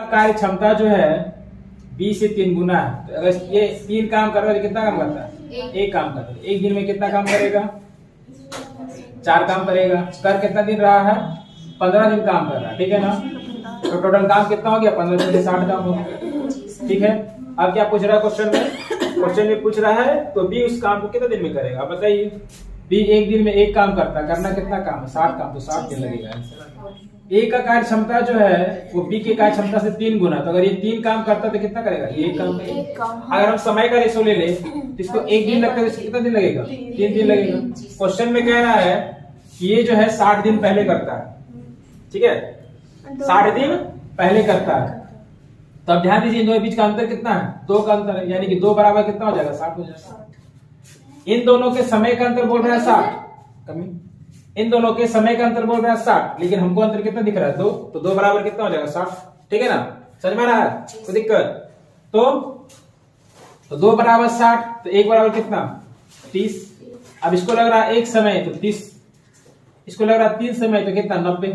कार्य क्षमता जो है 20 से 3 गुना है। तो अगर ये 3 काम कर रहा है तो कितना काम करता है? एक काम करता है। एक दिन में कितना काम करेगा? 4 काम करेगा। कर कितना दिन रहा है? 15 दिन काम कर रहा है, ठीक है ना। तो टोटल काम कितना हो गया? 15 से 60 काम हो गया, ठीक है। अब क्या पूछ रहा है क्वेश्चन में? क्वेश्चन में पूछ रहा है तो बी उस काम को कितने दिन में करेगा? बताइए। बी एक दिन में एक काम करता है, करना कितना काम है? 60 काम, तो 60 दिन लगेगा। ए का कार्य क्षमता जो है वो बी की कार्य क्षमता से 3 गुना। तो अगर ये 3 काम करता है तो कितना करेगा? ये एक काम करेगा। अगर हम समय का रेशो ले ले तो इसको 1 दिन लगता है, इसको कितना दिन लगेगा? 3 दिन लगेगा। क्वेश्चन में कह रहा है कि ये जो है 60 दिन पहले करता है, ठीक है। 60 दिन पहले करता है। तो अब ध्यान दीजिए इन दोनों बीच का अंतर कितना है? 2 का अंतर है, यानी कि 2 बराबर कितना हो जाएगा? 60 हो जाएगा। इन दोनों के समय का अंतर बोल रहा है 60, कमी। इन दोनों के समय का अंतर बोल रहा है 60, लेकिन हमको अंतर कितना दिख रहा है? 2। तो 2 बराबर कितना हो जाएगा? 60, ठीक है ना। समझ में आ रहा है? कोई दिक्कत? तो 2 बराबर 60, तो 1 बराबर कितना? 30। अब इसको लग रहा है 1 समय तो 30, इसको लग रहा है 3 समय तो कितना? 90।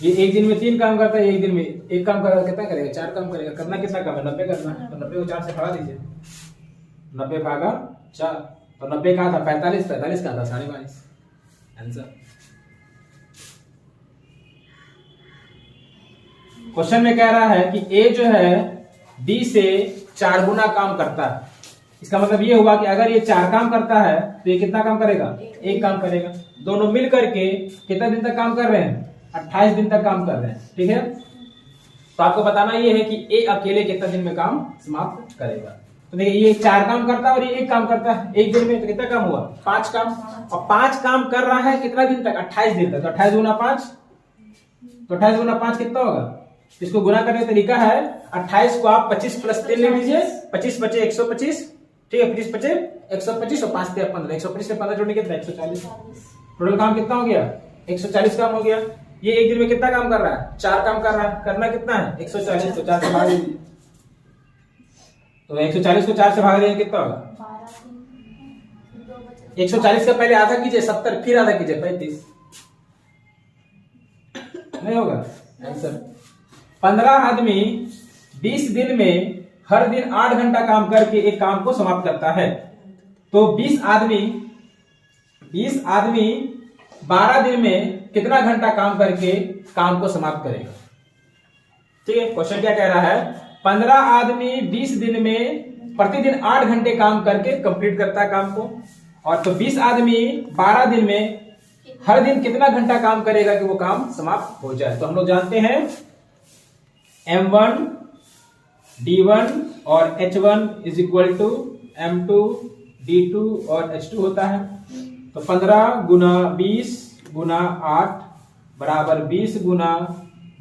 ये एक दिन में 3 काम करता है, एक दिन में 1 काम करेगा, कितना करेगा? 4 काम करेगा। करना कितना काम है? 90 करना है। तो 90 को 4 से भागा दीजिए। 90 भागा 4, तो 90 कहा था? 45, 45 कहा था? 22.5 आंसर। क्वेश्चन में कह रहा है कि ए जो है बी से 4 गुना काम करता है। इसका मतलब ये हुआ कि अगर ये 4 काम करता है तो ये कितना काम करेगा? 1 काम करेगा। दोनों मिल करके कितना दिन तक काम कर रहे हैं? 28 दिन तक काम कर रहे हैं, ठीक है। तो आपको बताना ये है कि ए अकेले कितना दिन में काम समाप्त करेगा। तो देखिए ये 4 काम करता है और ये 1 काम करता है एक दिन में, तो कितना काम हुआ? 5 काम। और 5 काम कर रहा है कितना दिन तक? 28 दिन तक। तो 28 गुना 5, तो 28 गुना 5 कितना होगा? इसको गुना करने का तरीका है 28 को आप 25 प्लस 3 ले लीजिए। 25 बचे 125, ठीक है। 25 बचे 125 और 5 15, 125 से 15 जोड़ने कितना? 140। टोटल काम कितना हो गया? 140 काम हो गया। ये एक दिन में कितना काम कर रहा है? 4 काम कर रहा है। करना कितना है? 140, तो 4 से भाग दीजिए। तो 140 को 4 से भाग देंगे कितना होगा? 140 का पहले आधा कीजिए 70, फिर आधा कीजिए 35, नहीं होगा आंसर। 15 आदमी 20 दिन में हर दिन 8 घंटा काम करके एक काम को समाप्त करता है। तो 20 आदमी 12 दिन में कितना घंटा काम करके काम को समाप्त करेगा? ठीक है। क्वेश्चन क्या कह रहा है? 15 आदमी 20 दिन में प्रतिदिन 8 घंटे काम करके कंप्लीट करता है काम को। और तो 20 आदमी 12 दिन में हर दिन कितना घंटा काम करेगा कि वो काम समाप्त हो जाए? तो हम लोग जानते हैं M1 D1 और H1 is equal to M2 D2 और H2 होता है। तो 15 गुना 20 गुना 8 बराबर 20 गुना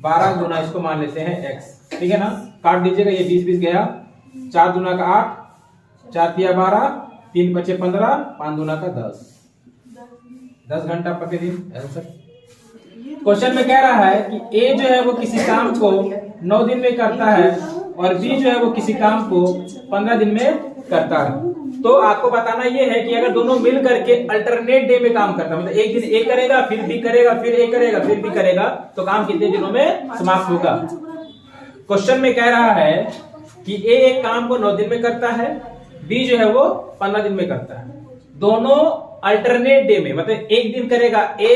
12 गुना इसको मान लेते हैं x, ठीक है ना। काट दीजिएगा, ये 20 गया। 4 दूना का 8, 4 तिया 12, 3 बचे 15, 5 दूना का 10 घंटा प्रतिदिन आंसर। क्वेश्चन में कह रहा है कि ए जो है वो किसी काम को 9 दिन में करता है और बी जो है वो किसी काम को 15 दिन में करता है। तो आपको बताना ये है कि अगर दोनों मिल करके अल्टरनेट डे में काम करता है, मतलब एक दिन ए करेगा, फिर बी करेगा, फिर ए करेगा, फिर बी करेगा, तो काम कितने दिनों में समाप्त होगा? क्वेश्चन में कह रहा है कि ए एक काम को 9 दिन में करता है, बी जो है वो 15 दिन में करता है। दोनों अल्टरनेट डे में, मतलब एक दिन करेगा ए,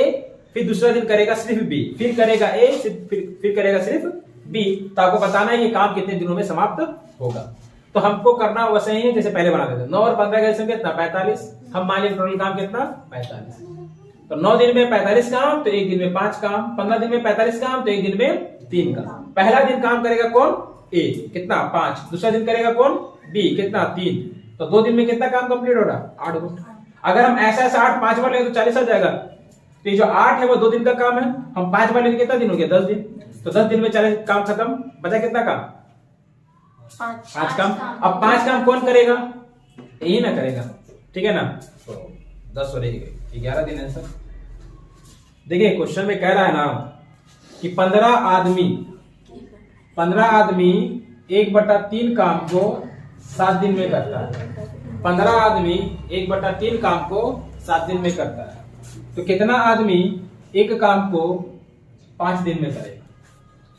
फिर दूसरा दिन करेगा सिर्फ बी, फिर करेगा ए, फिर करेगा सिर्फ बी। तो आपको बताना है ये काम कितने दिनों में समाप्त होगा। तो हमको करना वैसे ही है जैसे पहले बना देते। 9 और 15 का एलसीएम कितना? 45। हम मान लें टोटल काम कितना? 45। तो 9 दिन में 45 काम, तो एक दिन में 5 काम। 15 दिन में 45 काम, तो एक दिन में 3 काम। पहला दिन काम करेगा कौन? ए, कितना? 5। दूसरा दिन करेगा कौन? बी, कितना? 3। तो 2 दिन में कितना काम कंप्लीट हो रहा? 8 घंटा। अगर हम ऐसा 8 5 बार लेंगे तो 40 आ जाएगा। तो ये जो 8 है वो 2 दिन का काम है। हम 5 बार लेंगे कितना दिन हो गया? 10 दिन। तो 10 दिन में 40 काम खत्म। बचा कितना काम? 5 काम। अब 5 काम कौन करेगा? यही ना करेगा, ठीक है ना। तो 10 हो रही 11 दिन आंसर। देखिए क्वेश्चन में कह रहा है ना कि 15 आदमी 1/3 काम को 7 दिन में करता है। 15 आदमी 1/3 काम को 7 दिन में करता है। तो कितना आदमी एक काम को 5 दिन में करेगा?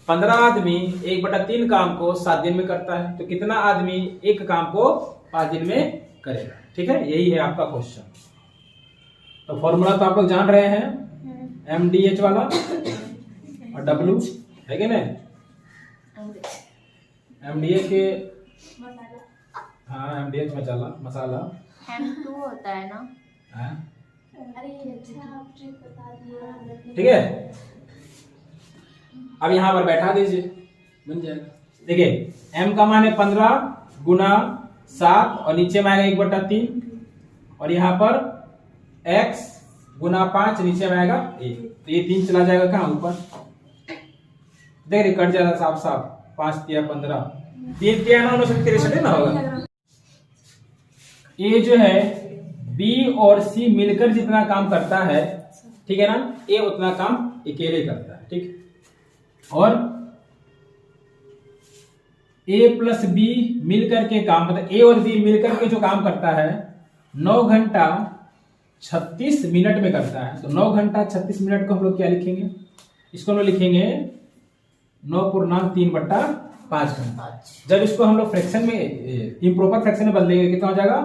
15 आदमी 1/3 काम को 7 दिन में करता है, तो कितना आदमी एक काम को 5 दिन में करेगा। ठीक है, यही है आपका क्वेश्चन। तो फॉर्मूला तो आप लोग जान रहे हैं, MDH वाला और W है कि नहीं। MDH के हाँ MDH मसाला M2 होता है ना। ठीक है, अब यहां पर बैठा दीजिए, बन जाएगा। देखिए M का मान है 15 गुना 7 और नीचे में आएगा 1/3 और यहाँ पर x गुना 5 नीचे में आएगा 1, तो ये 3 चला जाएगा कहाँ ऊपर, देखिए कट जाएगा साफ साफ, 5 तिया 15, 3 तिया 9 9 63 ना होगा। ये जो है B और C मिलकर जितना काम करता है, ठीक है ना, A उतना काम अकेले करता है। ठीक, और A प्लस B मिलकर के काम, मतलब A और B मिलकर के जो काम करता है 9 घंटा 36 मिनट में करता है। तो 9 घंटा 36 मिनट को हम लोग क्या लिखेंगे, इसको हम लोग लिखेंगे 9/3/5 घंटा। जब इसको हम लोग फ्रैक्शन में, इम्प्रॉपर फ्रैक्शन में बदल देंगे, कितना हो जाएगा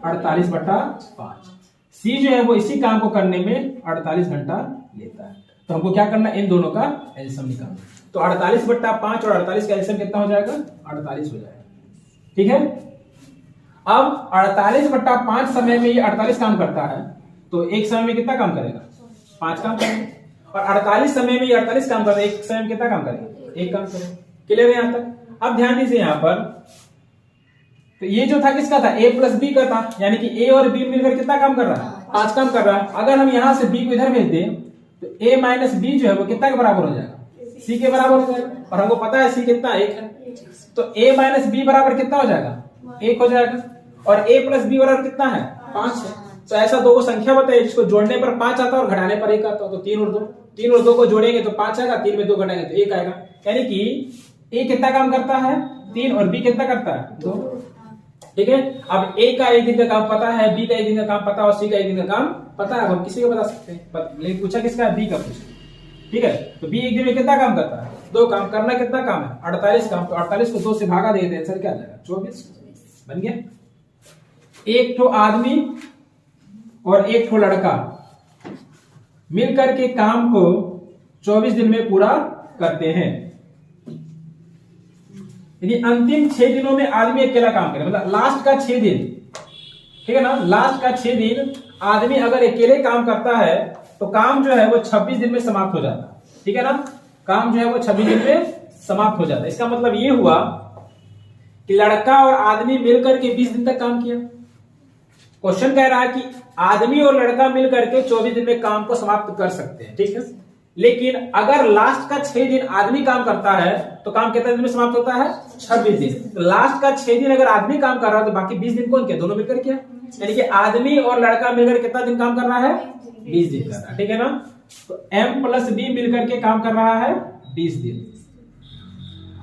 48/5। C जो है वो इसी काम को करने में 48 घंटा लेता है। तो हमको क्या करना है, इन दोनों का एलसीएम निकालना। तो 48/5 और 48 का एलसीएम कितना हो जाएगा, 48 हो जाएगा। ठीक है, अब 48/5 समय में ये 48 काम करता है, तो एक समय में कितना काम करेगा, 5 काम करेगा। और 48 समय में ये 48 काम करता है, एक समय में कितना काम करेगा, 1 काम करेगा। क्लियर है यहाँ तक। अब ध्यान दीजिए यहाँ पर, तो ये जो था किसका था, A प्लस B का था, यानी कि A और B मिलकर कितना काम कर रहा है, 5 काम कर रहा है। अगर हम यहां से B को इधर भेज दें तो A माइनस B जो है वो कितना के बराबर हो जाएगा, C के बराबर हो जाएगा। और हमको पता है C कितना, 1 है, तो A माइनस B बराबर कितना हो जाएगा, 1 हो जाएगा। और A प्लस B बराबर कितना है, 5 है। तो ऐसा दो संख्या बताइए जिसको जोड़ने पर 5 आता है और घटाने पर 1 आता है। तो 3 और 2 को जोड़ेंगे तो 5 आएगा, 3 में 2 घटाएंगे तो 1 आएगा। यानी कि A कितना काम करता है, 3, और B कितना करता है, 2। ठीक है, अब A का 1 दिन का काम पता है, B का 1 दिन का काम पता है और C का 1 दिन का काम पता है। हम किसी को बता सकते हैं, लेकिन पूछा किसका है, B का पूछा। ठीक है, तो B 1 दिन में कितना काम करता है, 2 काम। करना कितना काम है, 48 काम। तो 48 को 2 से भागा देते हैं, आंसर क्या आ जाएगा, 24 बन गया। एक ठो आदमी और एक ठो लड़का मिलकर के काम को 24 दिन में पूरा करते हैं। यदि अंतिम 6 दिनों में आदमी अकेला काम करे, मतलब लास्ट का 6 दिन, ठीक है ना, लास्ट का 6 दिन आदमी अगर अकेले काम करता है तो काम जो है वो 26 दिन में समाप्त हो जाता है। ठीक है ना, काम जो है वो 26 दिन में समाप्त हो जाता है। इसका मतलब ये हुआ कि लड़का और आदमी मिलकर के 20 दिन तक काम किया। क्वेश्चन कह रहा है कि आदमी और लड़का मिलकर के 24 दिन में काम को समाप्त कर सकते हैं। ठीक है, लेकिन अगर लास्ट का 6 दिन आदमी काम करता है तो काम कितने दिन में समाप्त होता है, 26 दिन। तो लास्ट का 6 दिन अगर आदमी काम कर रहा है तो बाकी 20 दिन कौन किया, दोनों मिलकर किया। यानी कि आदमी और लड़का मिलकर कितना दिन काम कर रहा है, 20 दिन कर रहा है। ठीक है ना, तो M प्लस B मिलकर के काम कर रहा है 20 दिन,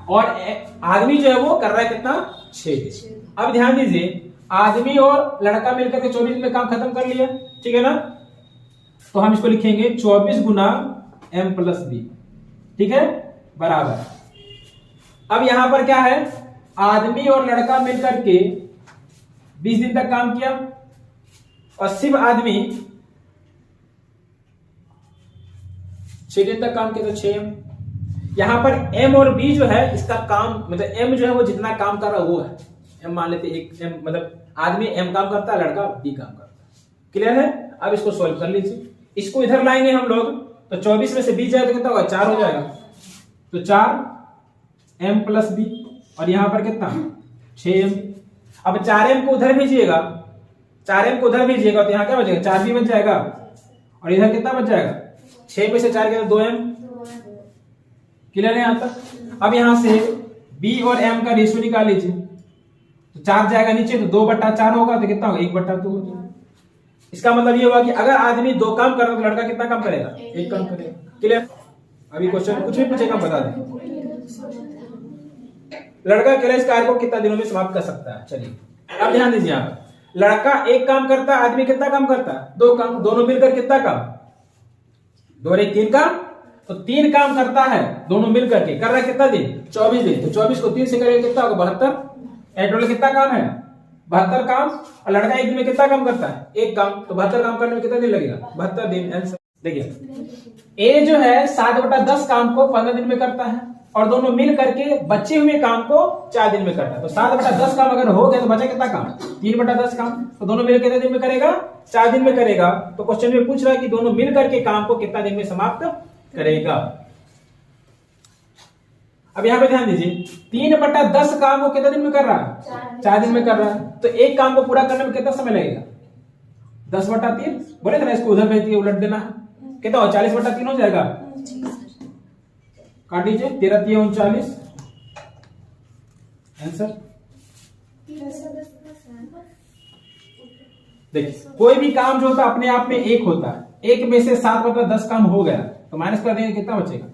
और आदमी जो है वो कर रहा है कितना, 6 दिन। अब ध्यान दीजिए, आदमी और लड़का मिलकर के 24 दिन में काम खत्म कर लिया। ठीक है ना, तो हम इसको लिखेंगे 24 गुना M प्लस B। ठीक है, बराबर। अब यहां पर क्या है, आदमी और लड़का मिलकर के 20 दिन तक काम किया और सिर्फ आदमी 6 दिन तक काम किया, तो 6M। यहां पर M और B जो है इसका काम, मतलब M जो है वो जितना काम कर रहा है वो है M, मान लेते एक M, मतलब आदमी M काम करता है, लड़का B काम करता है। क्लियर है। अब इसको सॉल्व कर लीजिए, इसको इधर लाएंगे हम लोग, तो 24 में से 20 जाएगा तो कितना होगा, 4 हो जाएगा। तो 4M प्लस B, और यहां पर कितना, 6M। अब 4M को उधर भेजिएगा, 4M को उधर भेजिएगा तो यहां क्या बचेगा, 4B बच जाएगा, और इधर कितना बच जाएगा, 6 में से 4 गया तो 2M। क्लियर है यहां तक। अब यहां से B और M का रेशियो निकाल लीजिए, तो 4 जाएगा नीचे, तो 2/4 होगा, तो कितना होगा, 1/2 हो जाएगा। इसका मतलब ये हुआ कि अगर आदमी 2 काम कर रहा है तो लड़का कितना काम करेगा, 1 काम करेगा। क्लियर। अभी क्वेश्चन कुछ भी पूछेगा बता दें, लड़का अकेला इस कार्य को कितना दिनों में समाप्त कर सकता है। चलिए अब ध्यान दीजिए, यहाँ लड़का 1 काम करता है, आदमी कितना काम करता है, 2 काम, दोनों मिलकर कितना काम, 2 और 1 3 काम। तो 3 काम करता है दोनों मिल करके, कर रहा है कितना दिन? 24 दिन। तो 24 को 3 से करेंगे कितना होगा? 72। टोटल कितना काम है? 72 काम। और लड़का एक दिन में कितना काम करता है? 1 काम। तो 72 काम करने में कितना दिन लगेगा? 72 दिन। आंसर देखिए, ए जो है 7/10 काम को 15 दिन में करता है और दोनों मिल करके बचे हुए काम को 4 दिन में करता है। तो 7/10 काम अगर हो गया तो बचा कितना काम? 3/10 काम। तो दोनों मिल कितने दिन में करेगा? 4 दिन में करेगा। तो क्वेश्चन में पूछ रहा है कि दोनों मिल करके काम को कितना दिन में समाप्त करेगा। अब यहां पे ध्यान दीजिए, 3/10 काम को कितने दिन में कर रहा है? 4 दिन में कर रहा है। तो एक काम को पूरा करने में कितना समय लगेगा? 10/3। बोले थे ना इसको उधर भेज दिए, उलट देना है। कितना हो? 40/3 हो जाएगा। काट दीजिए, 13 × 39 आंसर। देखिए, कोई भी काम जो होता है अपने आप में एक होता है। एक में से 7/10 काम हो गया तो माइनस कर देंगे, कितना बचेगा?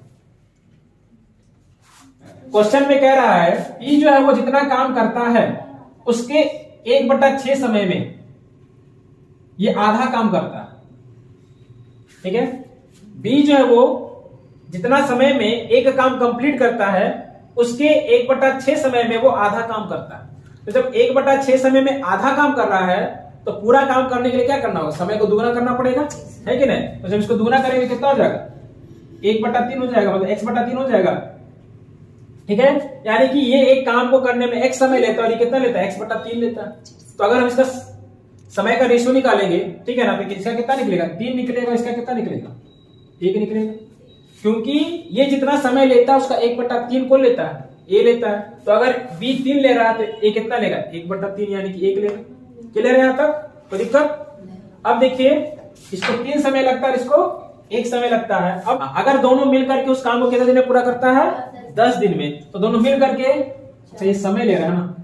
क्वेश्चन में कह रहा है ई जो है वो जितना काम करता है उसके 1/6 समय में ये आधा काम करता है। ठीक है। बी जो है वो जितना समय में एक काम कंप्लीट करता है उसके 1/6 समय में वो आधा काम करता है। तो जब 1/6 समय में आधा काम कर रहा है तो पूरा काम करने के लिए क्या करना होगा? समय को दुगना करना पड़ेगा, है कि नहीं? तो जब इसको दुगना करेंगे कितना हो जाएगा? 1/3 हो जाएगा, मतलब x/3 हो जाएगा। ठीक है। यानी कि ये एक काम को करने में x समय लेता है और ये कितना लेता है? x/3 लेता है। तो अगर हम इसका समय का रेशियो निकालेंगे, ठीक है ना, तो इसका कितना निकलेगा? 3 निकलेगा। इसका कितना निकलेगा? 1 निकलेगा। क्योंकि ये जितना समय लेता है उसका 1/3 कौन लेता है? ए लेता है। तो अगर बी 3 ले रहा है तो ए कितना लेगा? 1/3 यानी कि 1 लेगा। क्लियर है यहां तक? कोई दिक्कत? अब देखिए, इसको 3 समय लगता है, इसको 1 समय लगता है। अब अगर दोनों मिलकर के उस काम को कितने दिन में पूरा करता है? 10 दिन में। तो दोनों मिल करके, अच्छा ये समय ले रहा है ना।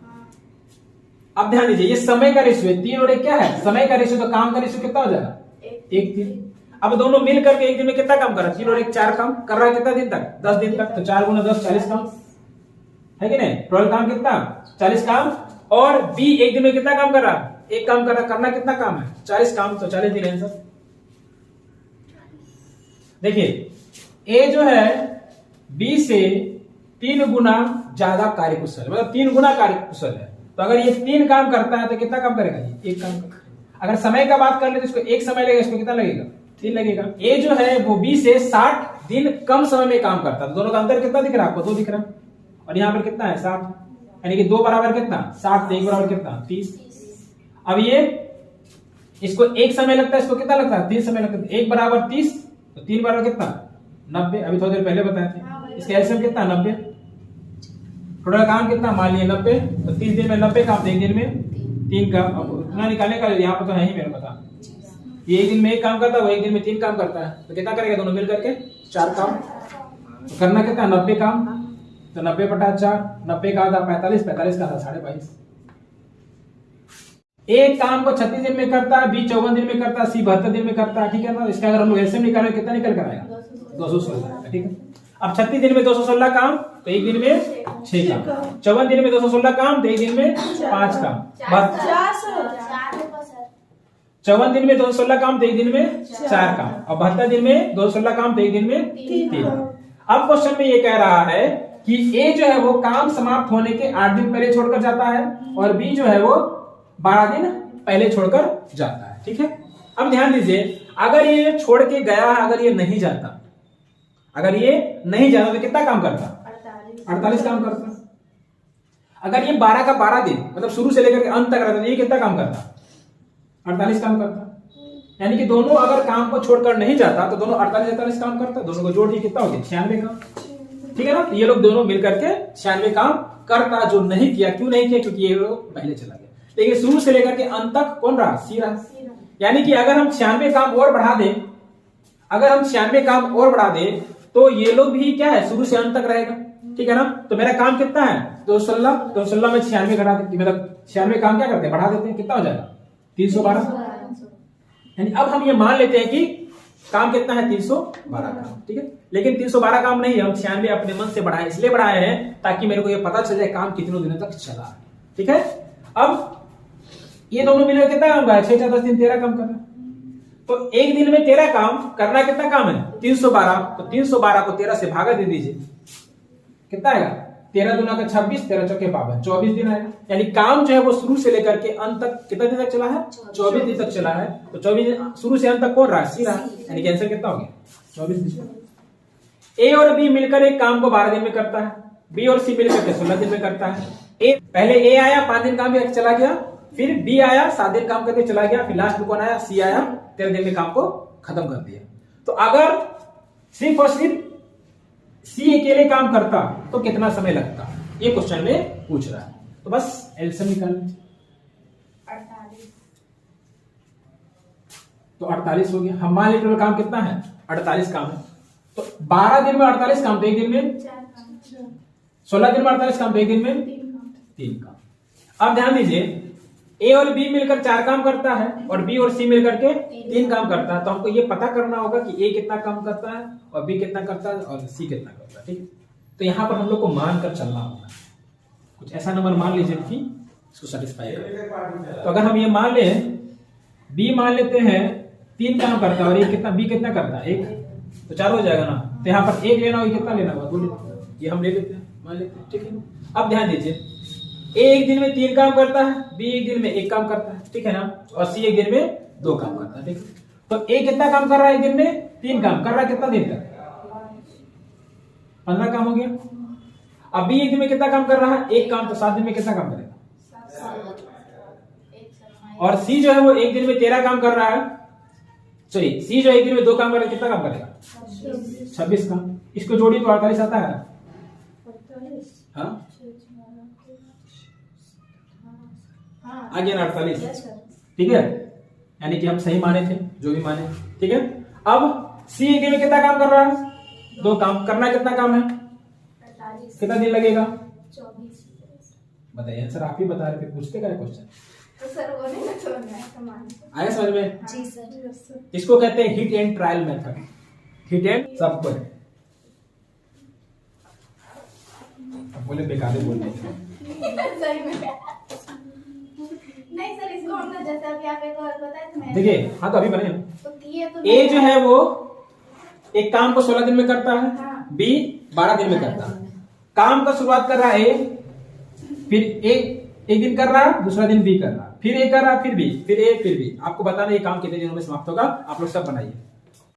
अब ध्यान दीजिए, ये समय का रेशियो है, 3 और 1 क्या है? समय का रेशियो। तो काम का रेशियो कितना हो जाएगा? 1:3। अब दोनों मिल करके एक दिन में कितना काम कर रहा है? 3 और 1 4 काम कर रहा है। कितना दिन तक? 10 दिन तक। तो 4 × 10 40 काम, है कि नहीं? टोटल काम कितना? 40 काम। और बी एक दिन में कितना काम कर रहा है? 1 काम कर रहा है। करना कितना काम है? 40 काम। तो 40 दिन आंसर। देखिए, ए जो है बी से 3 गुना ज्यादा कार्यकुशल, मतलब 3 गुना कार्यकुशल है। तो अगर ये 3 काम करता है तो कितना काम करेगा? ये 1 काम करेगा। अगर समय का बात कर ले तो इसको 1 समय लगेगा, इसको कितना लगेगा? 3 लगेगा। ए जो है वो बी से 60 दिन कम समय में काम करता है। तो दोनों का अंतर कितना दिख रहा है आपको? 2 दिख रहा है। और यहाँ पर कितना है? 60। यानी कि 2 बराबर कितना? 60 से 1 बराबर कितना? 30। अब ये इसको 1 समय लगता है, इसको कितना लगता है? 3 समय लगता है। 1 बराबर 30, तो 3 बराबर कितना? 90। अभी थोड़ी देर पहले बताए थे। इसका एलसीएम कितना? 90। टोटल काम कितना? मान लिए 90। तो 30 दिन में 90 काम, 1 दिन में 3 काम। अब उतना निकालने का यहाँ पर तो है ही मेरे पता। ये एक दिन में 1 काम करता है, वो एक दिन में 3 काम करता है। तो कितना करेगा दोनों मिल करके? 4 काम। तो करना कितना? 90 काम। तो 90/4, 90 का आधा 45, 45 का आधा 22.5। एक काम को 36 दिन में करता है, बी 54 दिन में करता है, सी 72 दिन में करता है। ठीक है ना। इसका अगर हम लोग एलसीएम निकालें कितना निकल कर आएगा? 216। ठीक है। अब 36 दिन में 216 काम, तो एक दिन में 6 काम। 54 दिन में 216 काम, तो एक दिन में 5 काम। 54 दिन में 216 काम, तो एक दिन में 4 काम। और 72 दिन में 216 काम, तो एक दिन में 3 काम। अब क्वेश्चन में ये कह रहा है कि ए जो है वो काम समाप्त होने के 8 दिन पहले छोड़कर जाता है और बी जो है वो 12 दिन पहले छोड़कर जाता है। ठीक है। अब ध्यान दीजिए, अगर ये छोड़ के गया, अगर ये नहीं जाता, अगर ये नहीं जाता तो कितना काम करता? 48 काम करता। अगर ये 12 का 12 दिन, मतलब शुरू से लेकर के अंत तक रहता तो ये कितना काम करता? 48 काम करता। यानी कि दोनों अगर काम को छोड़कर नहीं जाता तो दोनों 48 काम करता। दोनों को जोड़ दिए कितना हो गया? 96 काम। ठीक है ना। ये लोग दोनों मिलकर के 96 काम करता। जो नहीं किया, क्यों नहीं किया? क्योंकि ये लोग पहले चला गया। लेकिन शुरू से लेकर के अंत तक कौन रहा? सी रहा। यानी कि अगर हम 96 काम और बढ़ा दें, अगर हम 96 काम और बढ़ा दें तो ये लोग भी क्या है? शुरू से अंत तक रहेगा। ठीक है ना। तो मेरा काम कितना है? 216। 216 में 96 घटा देते, मतलब 96 काम क्या करते हैं? बढ़ा देते हैं। कितना हो जाएगा? 312। यानी अब हम ये मान लेते हैं कि काम कितना है? 312 काम। ठीक है। लेकिन 312 काम नहीं है, हम 96 अपने मन से बढ़ाए, इसलिए बढ़ाए हैं ताकि मेरे को ये पता चल जाए काम कितने दिनों तक चला। ठीक है। अब ये दोनों मिलकर कितना काम कर रहा है? 6 × 4 = 10 13 काम कर रहा है। तो एक दिन में तेरा काम करना कितना काम है 312, तो 312 को 13 से भागा दे दीजिए, कितना आएगा 13 दूना का 26, 13 चौके 52, 24 दिन आएगा। यानी काम जो है वो शुरू से लेकर के अंत तक कितना दिन तक चला है 24 दिन तक चला है। तो 24 दिन शुरू से अंत तक कौन रहा सी रहा, यानी आंसर कितना हो गया 24 दिन। ए और बी मिलकर एक काम को 12 दिन में करता है, बी और सी मिलकर के 16 दिन में करता है। पहले ए आया 5 दिन काम करके चला गया, फिर बी आया 7 दिन काम करके चला गया, फिर लास्ट में कौन आया सी आया 13 दिन में काम को खत्म कर दिया। तो अगर सिर्फ और सिर्फ सी अकेले काम करता तो कितना समय लगता, ये क्वेश्चन में पूछ रहा है। तो बस एलसीएम निकाल, 48। तो 48 हो गया। हम मान लीजिए काम कितना है 48 काम है, तो 12 दिन में 48 काम, तो एक दिन में 16 दिन में 48 काम, तो एक दिन में 3 काम। अब ध्यान दीजिए ए और बी मिलकर 4 काम करता है और बी और सी मिलकर के 3 काम करता है। तो हमको ये पता करना होगा कि ए कितना काम करता है और बी कितना करता है और सी कितना करता है, ठीक है। तो यहाँ पर हम लोग को मान कर चलना होगा, कुछ ऐसा नंबर मान लीजिए कि इसको सेटिस्फाई करे। तो अगर हम ये मान लें बी मान लेते हैं 3 काम करता है और ये कितना बी कितना करता है 1, तो 4 हो जाएगा ना। तो यहाँ पर 1 लेना होगा, कितना लेना होगा 2, ये हम ले लेते हैं, मान लेते हैं, ठीक है। अब ध्यान दीजिए ए एक दिन में 3 काम करता है, बी एक दिन में 1 काम करता है, ठीक है ना, और सी एक दिन में 2 काम करता है, ठीक है। तो ए कितना काम कर रहा है एक दिन में 3 काम कर रहा है, कितना दिन तक 15 काम हो गया। अब बी एक दिन में कितना काम कर रहा है 1 काम, तो 7 दिन में कितना काम करेगा। और सी जो है वो एक दिन में 13 काम कर रहा है, सॉरी सी जो एक दिन में 2 काम कर रहा है, कितना काम करेगा 26 काम। इसको जोड़ी तो 48 आता है। हाँ आ गया ना 48, ठीक है, यानी कि हम सही माने थे जो भी माने, ठीक है। अब सी एक दिन में कितना काम कर रहा है 2 काम, करना कितना काम है 48, कितना दिन लगेगा 24। बताइए आंसर आप ही बता रहे थे, पूछते क्या क्वेश्चन। तो सर वो नहीं समझ में समान आया समझ में। जी सर। इसको कहते हैं hit and trial method, hit and सब पर। अब बोले बेकार बोल रहे सही में नहीं सर, इसको हमने जैसे अभी आप एक और बताया तो मैं देखिए। हाँ तो अभी बने तो किए तो ए जो है वो एक काम को 16 दिन में करता है, हाँ। बी 12 दिन में करता है। काम का शुरुआत कर रहा है ए, फिर एक दिन कर रहा है, दूसरा दिन बी कर रहा है, फिर ए कर रहा है, फिर बी, फिर ए, फिर बी। आपको बताना ये काम कितने दिनों में समाप्त होगा, आप लोग सब बनाइए।